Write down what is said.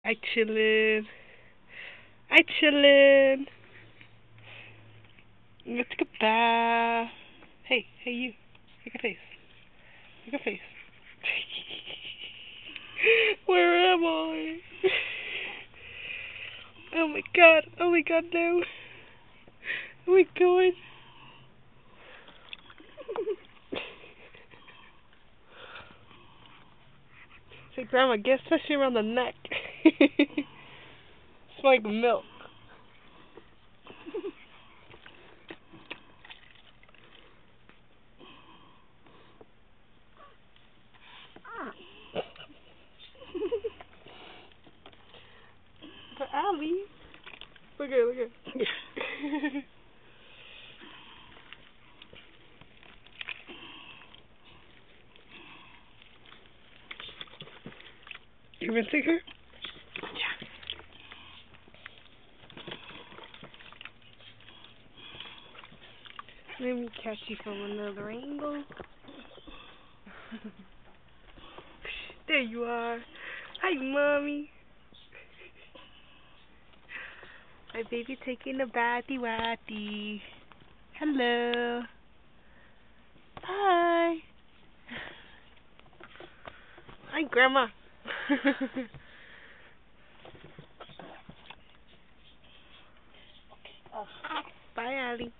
I chillin'. I chillin'. Let's take a bath. Hey you. Make a face. Make a face. Where am I? Oh my god. Oh my god, no. Oh my god. Say, Grandma, get especially around the neck. It's like milk. But Allie, look at it. You rinsing her? Yeah. Let me catch you from another angle. There you are. Hi, Mommy. My baby taking a batty watty. Hello. Hi. Hi, Grandma. Bye, Allie.